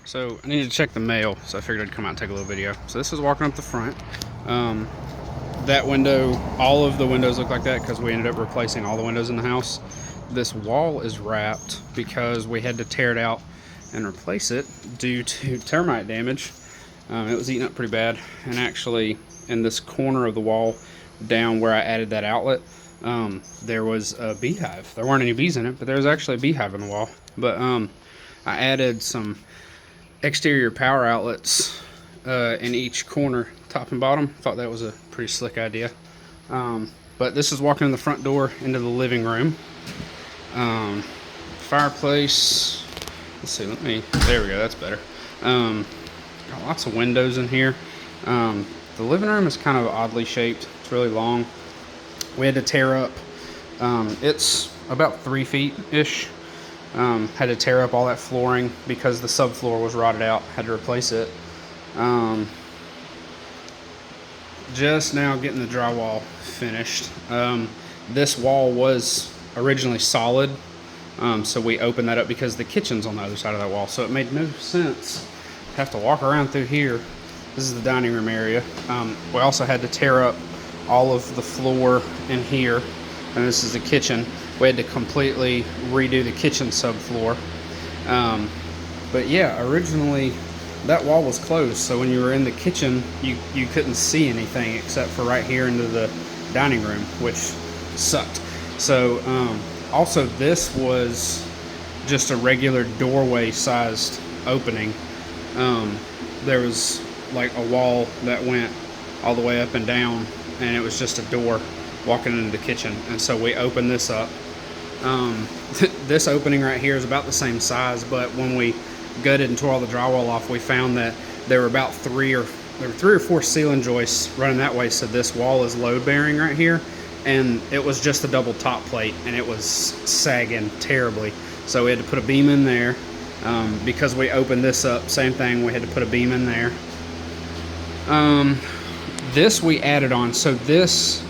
So I needed to check the mail, so I figured I'd come out and take a little video. So this is walking up the front. That window, all of the windows look like that because we ended up replacing all the windows in the house. This wall is wrapped because we had to tear it out and replace it due to termite damage. It was eaten up pretty bad, and actually in this corner of the wall down where I added that outlet, there was a beehive. There weren't any bees in it, but there was actually a beehive in the wall. But I added some exterior power outlets in each corner, top and bottom. Thought that was a pretty slick idea. But this is walking in the front door into the living room. Fireplace. Let's see. There we go. That's better. Got lots of windows in here. The living room is kind of oddly shaped. It's really long. We had to tear up. It's about 3 feet ish. Had to tear up all that flooring because the subfloor was rotted out. Had to replace it. Just now getting the drywall finished. This wall was originally solid, so we opened that up because the kitchen's on the other side of that wall, so it made no sense to have to walk around through here. This is the dining room area. We also had to tear up all of the floor in here, and this is the kitchen. We had to completely redo the kitchen subfloor. But yeah, originally that wall was closed, so when you were in the kitchen, you couldn't see anything except for right here into the dining room, which sucked. So also this was just a regular doorway sized opening. There was like a wall that went all the way up and down, and it was just a door walking into the kitchen, and so we opened this up. This opening right here is about the same size, but when we gutted and tore all the drywall off, we found that there were about three or four ceiling joists running that way, so this wall is load bearing right here, and it was just a double top plate, and it was sagging terribly, so we had to put a beam in there. Because we opened this up, same thing, we had to put a beam in there. This we added on, so this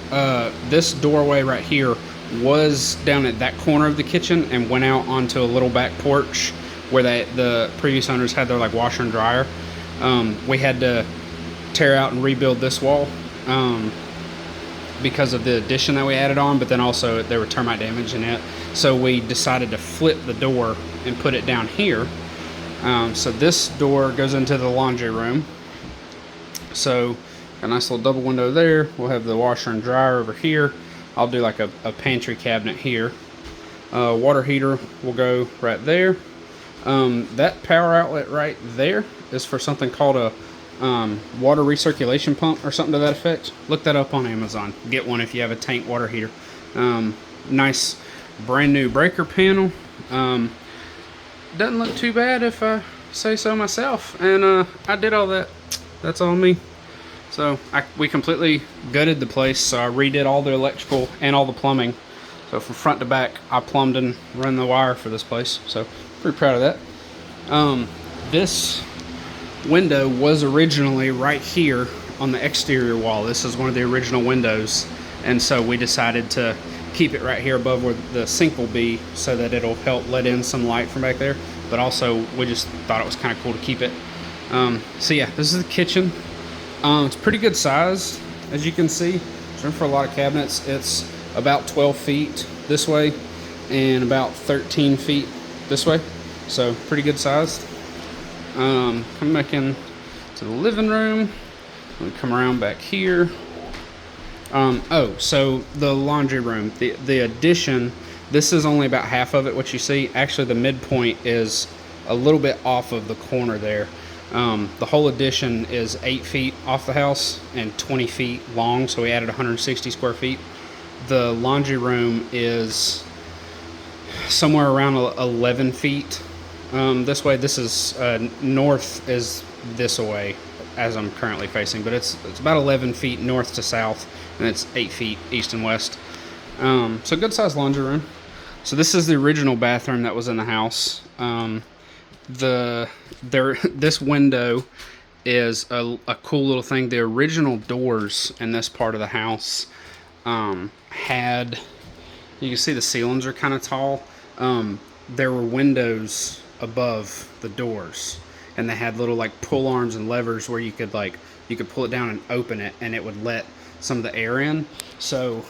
doorway right here was down at that corner of the kitchen and went out onto a little back porch where the previous owners had their like washer and dryer. We had to tear out and rebuild this wall because of the addition that we added on, but then also there were termite damage in it, so we decided to flip the door and put it down here. So this door goes into the laundry room, so a nice little double window there. We'll have the washer and dryer over here. I'll do like a pantry cabinet here. Water heater will go right there. That power outlet right there is for something called a water recirculation pump or something to that effect. Look that up on Amazon. Get one if you have a tank water heater. Nice brand new breaker panel. Doesn't look too bad if I say so myself, and I did all that. That's all me. So we completely gutted the place, so I redid all the electrical and all the plumbing. So from front to back, I plumbed and run the wire for this place, so pretty proud of that. This window was originally right here on the exterior wall. This is one of the original windows, and so we decided to keep it right here above where the sink will be so that it'll help let in some light from back there, but also we just thought it was kind of cool to keep it. So yeah, this is the kitchen. It's pretty good size, as you can see. There's room for a lot of cabinets. It's about 12 feet this way and about 13 feet this way, so pretty good sized. Come back in to the living room. We come around back here. So the laundry room, the addition, this is only about half of it, what you see. Actually, the midpoint is a little bit off of the corner there. The whole addition is 8 feet off the house and 20 feet long, so we added 160 square feet. The laundry room is somewhere around 11 feet this way. This is north is this way as I'm currently facing, but it's about 11 feet north to south, and it's 8 feet east and west. So good sized laundry room. So this is the original bathroom that was in the house. This window is a cool little thing. The original doors in this part of the house had, you can see the ceilings are kind of tall. There were windows above the doors, and they had little like pull arms and levers where you could pull it down and open it, and it would let some of the air in. So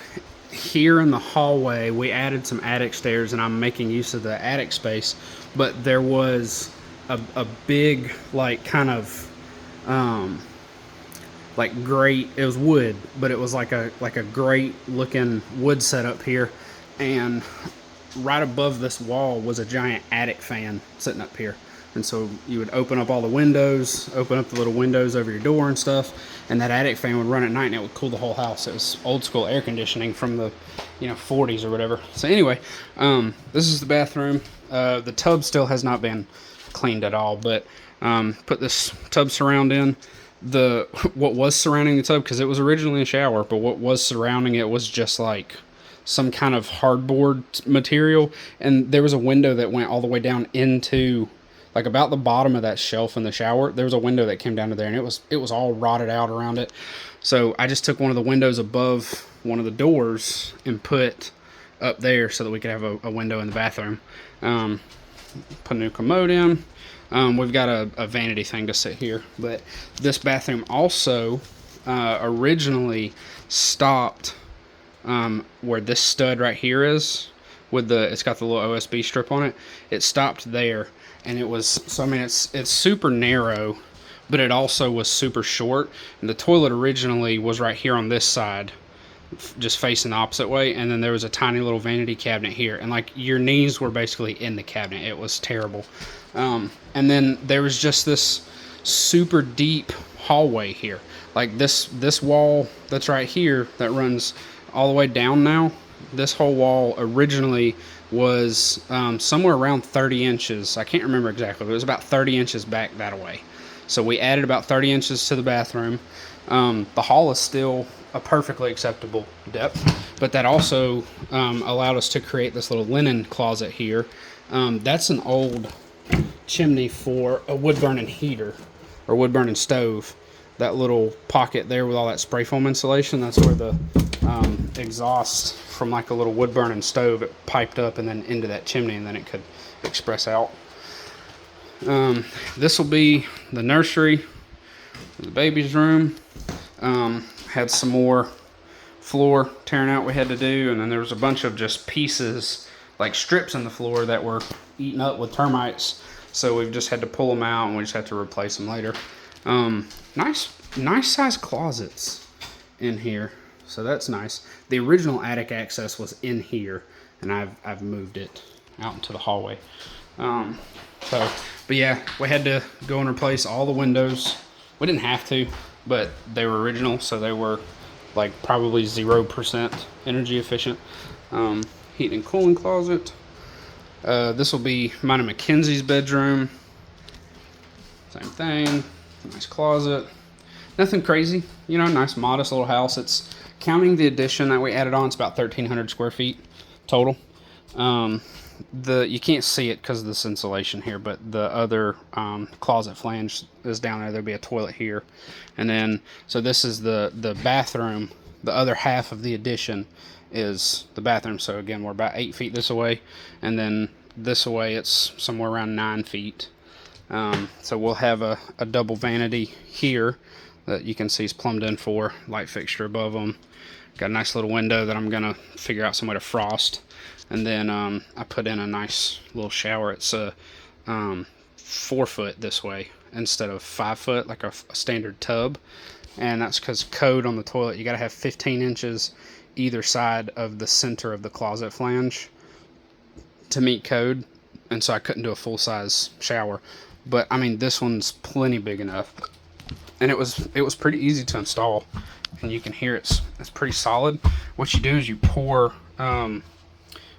here in the hallway, we added some attic stairs, and I'm making use of the attic space. But there was a big, like, kind of like grate. It was wood, but it was like a grate looking wood setup here, and right above this wall was a giant attic fan sitting up here. And so you would open up all the windows, open up the little windows over your door and stuff, and that attic fan would run at night, and it would cool the whole house. It was old school air conditioning from the 40s or whatever. So anyway, this is the bathroom. The tub still has not been cleaned at all, but put this tub surround in. What was surrounding the tub, because it was originally a shower, but what was surrounding it was just like some kind of hardboard material, and there was a window that went all the way down into, like, about the bottom of that shelf in the shower. There was a window that came down to there, and it was all rotted out around it. So I just took one of the windows above one of the doors and put up there so that we could have a window in the bathroom. Put a new commode in. We've got a vanity thing to sit here, but this bathroom also originally stopped where this stud right here is, it's got the little OSB strip on it. It stopped there, and it was, so I mean, it's super narrow, but it also was super short. And the toilet originally was right here on this side, just facing the opposite way, and then there was a tiny little vanity cabinet here, and like your knees were basically in the cabinet. It was terrible. And then there was just this super deep hallway here, like this wall that's right here that runs all the way down now. This whole wall originally was somewhere around 30 inches. I can't remember exactly, but it was about 30 inches back that way. So we added about 30 inches to the bathroom. The hall is still a perfectly acceptable depth, but that also allowed us to create this little linen closet here. That's an old chimney for a wood burning heater or wood burning stove. That little pocket there with all that spray foam insulation, that's where the exhaust from like a little wood burning stove, it piped up and then into that chimney, and then it could express out. This will be the nursery, the baby's room. Had some more floor tearing out we had to do, and then there was a bunch of just pieces, like strips in the floor that were eaten up with termites, so we've just had to pull them out, and we just had to replace them later. Nice size closets in here, so that's nice. The original attic access was in here, and I've moved it out into the hallway. But yeah, we had to go and replace all the windows. We didn't have to, but they were original, so they were like probably 0% energy efficient. Heating and cooling closet. This will be mine and Mackenzie's bedroom. Same thing. Nice closet. Nothing crazy, nice modest little house. It's, counting the addition that we added on, it's about 1,300 square feet total. You can't see it because of this insulation here, but the other closet flange is down there. There'll be a toilet here, and then so this is the bathroom. The other half of the addition is the bathroom. So again, we're about 8 feet this way, and then this way it's somewhere around 9 feet. So we'll have a double vanity here that you can see is plumbed in for, light fixture above them. Got a nice little window that I'm gonna figure out some way to frost. And then I put in a nice little shower. It's a 4 foot this way instead of 5 foot like a standard tub. And that's because code on the toilet, you gotta have 15 inches either side of the center of the closet flange to meet code. And so I couldn't do a full size shower. But I mean, this one's plenty big enough. And it was pretty easy to install. And you can hear it's pretty solid. What you do is you pour, I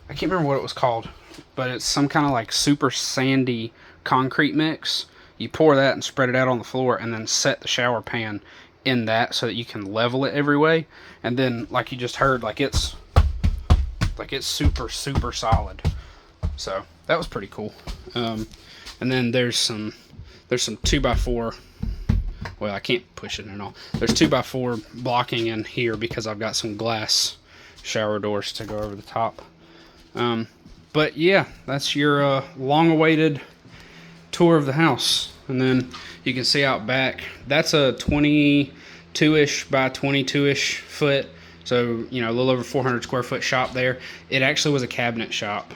can't remember what it was called, but it's some kind of like super sandy concrete mix. You pour that and spread it out on the floor, and then set the shower pan in that so that you can level it every way. And then, like you just heard, it's super solid. So that was pretty cool. And then there's some 2x4. Well, I can't push it and all. There's 2x4 blocking in here because I've got some glass shower doors to go over the top. But yeah, that's your long-awaited tour of the house. And then you can see out back, that's a 22-ish by 22-ish foot. So, you know, a little over 400 square foot shop there. It actually was a cabinet shop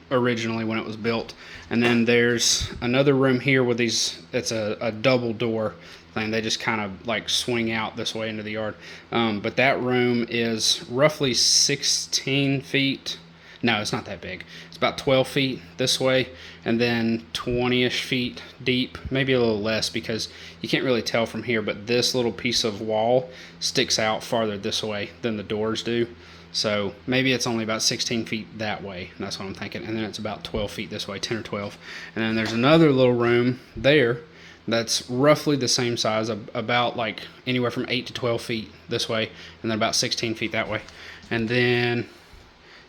originally when it was built. And then there's another room here with these, it's a double door thing. They just kind of like swing out this way into the yard. But that room is roughly 16 feet. No, it's not that big. It's about 12 feet this way, and then 20-ish feet deep, maybe a little less because you can't really tell from here, but this little piece of wall sticks out farther this way than the doors do. So maybe it's only about 16 feet that way. That's what I'm thinking. And then it's about 12 feet this way, 10 or 12. And then there's another little room there that's roughly the same size, about like anywhere from 8 to 12 feet this way, and then about 16 feet that way. And then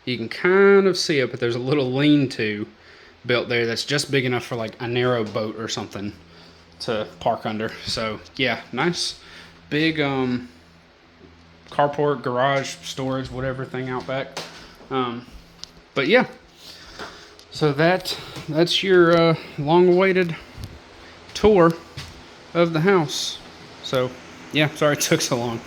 you can kind of see it, but there's a little lean-to built there that's just big enough for like a narrow boat or something to park under. So yeah, nice big carport, garage, storage, whatever thing out back. But yeah, so that's your long-awaited tour of the house. So yeah, sorry it took so long.